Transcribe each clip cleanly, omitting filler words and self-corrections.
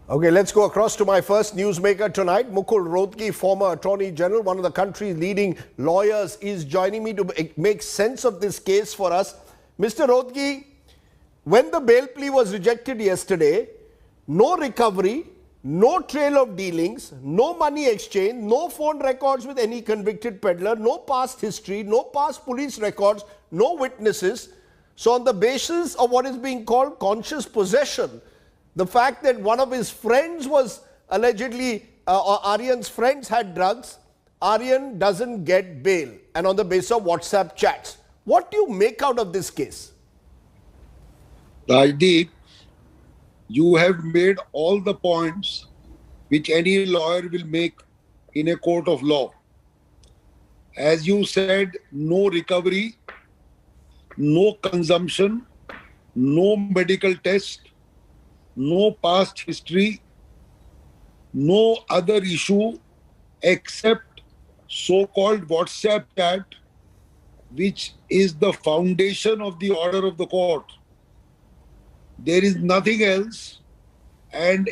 Okay, let's go across to my first newsmaker tonight. Mukul Rohatgi, former Attorney General, one of the country's leading lawyers, is joining me to make sense of this case for us. Mr. Rohatgi, when the bail plea was rejected yesterday, no recovery, no trail of dealings, no money exchange, no phone records with any convicted peddler, no past history, no past police records, no witnesses. So on the basis of what is being called conscious possession, the fact that one of his friends was allegedly, or ARYAN'S friends had drugs, ARYAN doesn't get bail, and on the basis of WhatsApp chats. What do you make out of this case? Rajdeep, you have made all the points which any lawyer will make in a court of law. As you said, no recovery, no consumption, no medical test, no past history, no other issue except so-called WhatsApp chat, which is the foundation of the order of the court. There is nothing else. And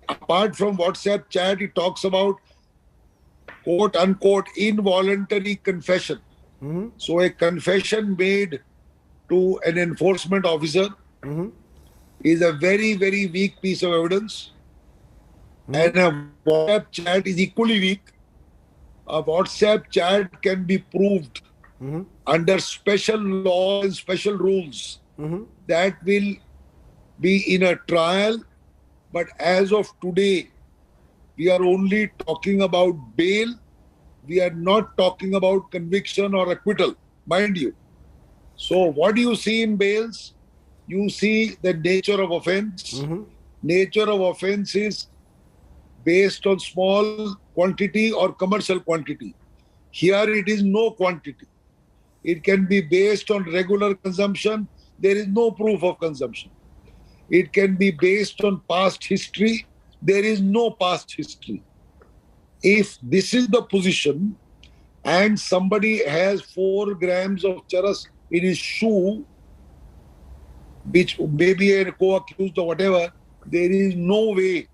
apart from WhatsApp chat, it talks about quote unquote involuntary confession. So a confession made to an enforcement officer is a very, very weak piece of evidence. And a WhatsApp chat is equally weak. A WhatsApp chat can be proved under special law and special rules that will be in a trial. But as of today, we are only talking about bail. We are not talking about conviction or acquittal, mind you. So what do you see in bails? You see the nature of offense. Nature of offense is based on small quantity or commercial quantity. Here it is no quantity. It can be based on regular consumption. There is no proof of consumption. It can be based on past history. There is no past history. If this is the position and somebody has 4 grams of charas in his shoe, which may be a co-accused or whatever, there is no way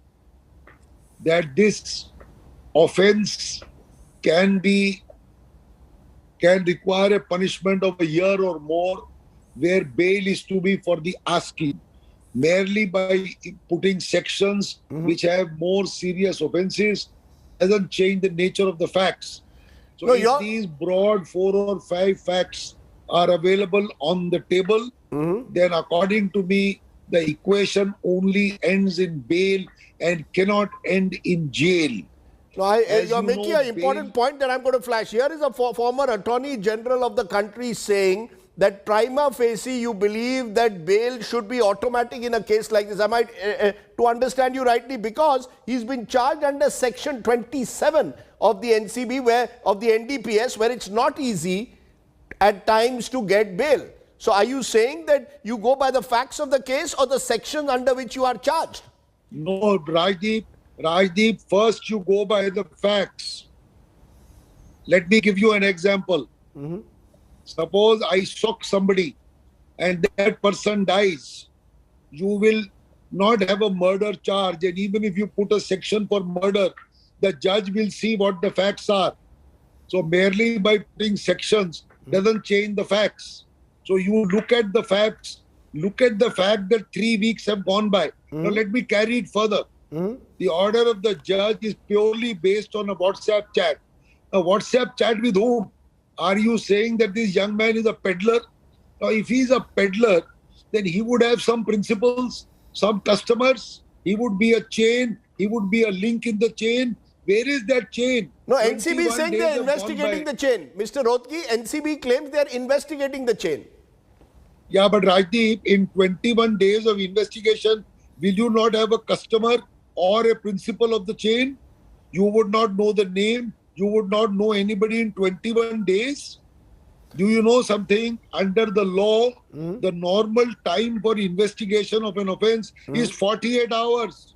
that this offense can require a punishment of a year or more, where bail is to be for the asking. Merely by putting sections which have more serious offenses doesn't change the nature of the facts. So no, if these broad 4 or 5 facts are available on the table, then according to me, the equation only ends in bail and cannot end in jail. No, you're making an important point that I'm going to flash. Here is a former Attorney General of the country saying that prima facie you believe that bail should be automatic in a case like this. Am I to understand you rightly? Because he's been charged under Section 27 of the NCB, of the NDPS, where it's not easy at times to get bail. So are you saying that you go by the facts of the case or the section under which you are charged? No, Rajdeep, first you go by the facts. Let me give you an example. Suppose I shock somebody and that person dies. You will not have a murder charge, and even if you put a section for murder, the judge will see what the facts are. So merely by putting sections doesn't change the facts. So you look at the facts, look at the fact that 3 weeks have gone by. Now let me carry it further. The order of the judge is purely based on a WhatsApp chat. A WhatsApp chat with whom? Are you saying that this young man is a peddler? Now, if he is a peddler, then he would have some principles, some customers. He would be a chain. He would be a link in the chain. Where is that chain? No, NCB is saying they are investigating the chain. Mr. Rohatgi, NCB claims they are investigating the chain. Yeah, but Rajdeep, in 21 days of investigation, will you not have a customer or a principal of the chain? You would not know the name. You would not know anybody in 21 days. Do you know something? Under the law, the normal time for investigation of an offense is 48 hours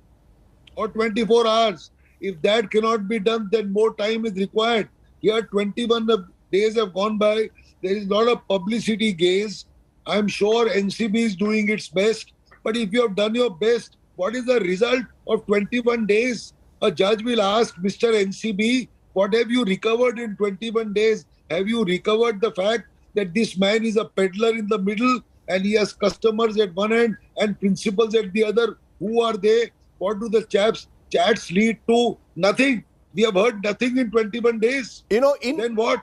or 24 hours. If that cannot be done, then more time is required. Here, 21 days have gone by. There is a lot of publicity gaze. I'm sure NCB is doing its best. But if you have done your best, what is the result? of 21 days. A judge will ask Mr. NCB, what have you recovered in 21 days? Have you recovered the fact that this man is a peddler in the middle and he has customers at one end and principals at the other? Who are they? What do the chats lead to? Nothing. We have heard nothing in 21 days. Then what?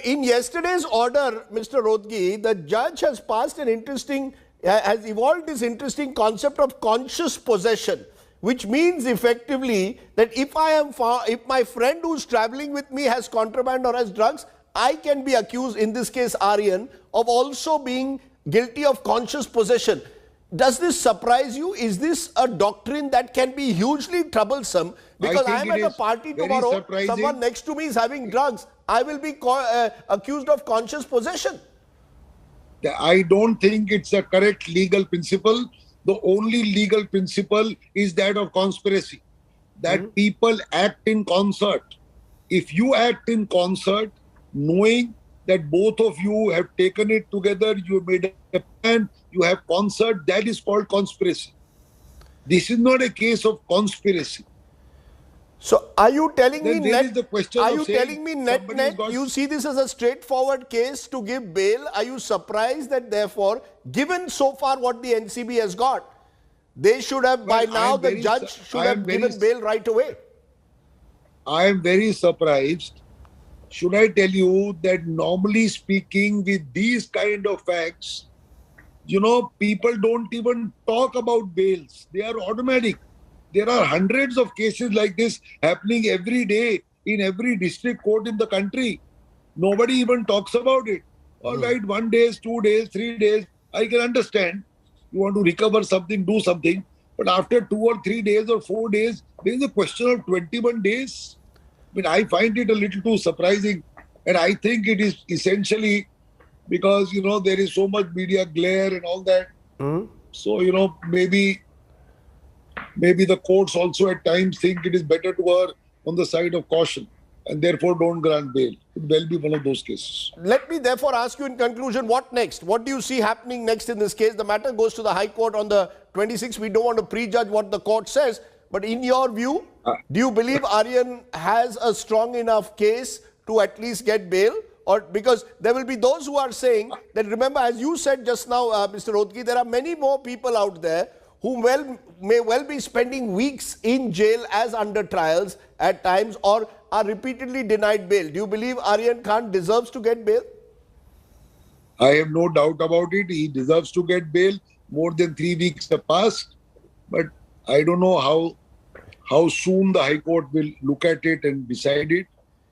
In yesterday's order, Mr. Rohatgi, the judge has passed has evolved this interesting concept of conscious possession, which means effectively that if my friend who's traveling with me has contraband or has drugs, I can be accused, in this case Aryan, of also being guilty of conscious possession. Does this surprise you? Is this a doctrine that can be hugely troublesome? Because I am at a party tomorrow, someone next to me is having drugs, I will be accused of conscious possession. I don't think it's a correct legal principle. The only legal principle is that of conspiracy, that people act in concert. If you act in concert, knowing that both of you have taken it together, you have made a plan, you have concert, that is called conspiracy. This is not a case of conspiracy. So are you telling me net, you see this as a straightforward case to give bail? Are you surprised that therefore, given so far what the NCB has got, they should have, by now the judge should have given bail right away? I am very surprised. Should I tell you that normally speaking, with these kind of facts, people don't even talk about bails. They are automatic. There are hundreds of cases like this happening every day in every district court in the country. Nobody even talks about it. All right, 1 day, 2 days, 3 days, I can understand. You want to recover something, do something. But after 2 or 3 days or 4 days, there is a question of 21 days. I find it a little too surprising. And I think it is essentially because, there is so much media glare and all that. So, maybe the courts also at times think it is better to err on the side of caution and therefore don't grant bail. It could well be one of those cases. Let me therefore ask you in conclusion, what next? What do you see happening next in this case? The matter goes to the High Court on the 26th. We don't want to prejudge what the court says. But in your view, do you believe Aryan has a strong enough case to at least get bail? Or because there will be those who are saying that, remember, as you said just now, Mr. Rohatgi, there are many more people out there who may well be spending weeks in jail as under trials at times or are repeatedly denied bail. Do you believe Aryan Khan deserves to get bail? I have no doubt about it. He deserves to get bail. More than 3 weeks have passed. But I don't know how soon the High Court will look at it and decide it.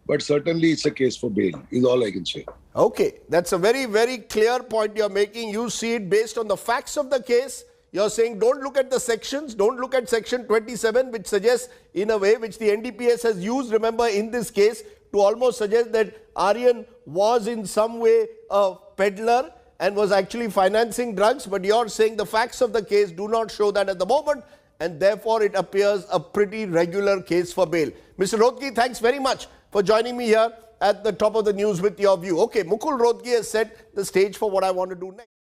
But certainly it's a case for bail, is all I can say. Okay, that's a very, very clear point you're making. You see it based on the facts of the case. You're saying don't look at the sections, don't look at section 27, which suggests in a way, which the NDPS has used, remember, in this case, to almost suggest that Aryan was in some way a peddler and was actually financing drugs. But you're saying the facts of the case do not show that at the moment, and therefore it appears a pretty regular case for bail. Mr. Rohatgi, thanks very much for joining me here at the top of the news with your view. Okay, Mukul Rohatgi has set the stage for what I want to do next.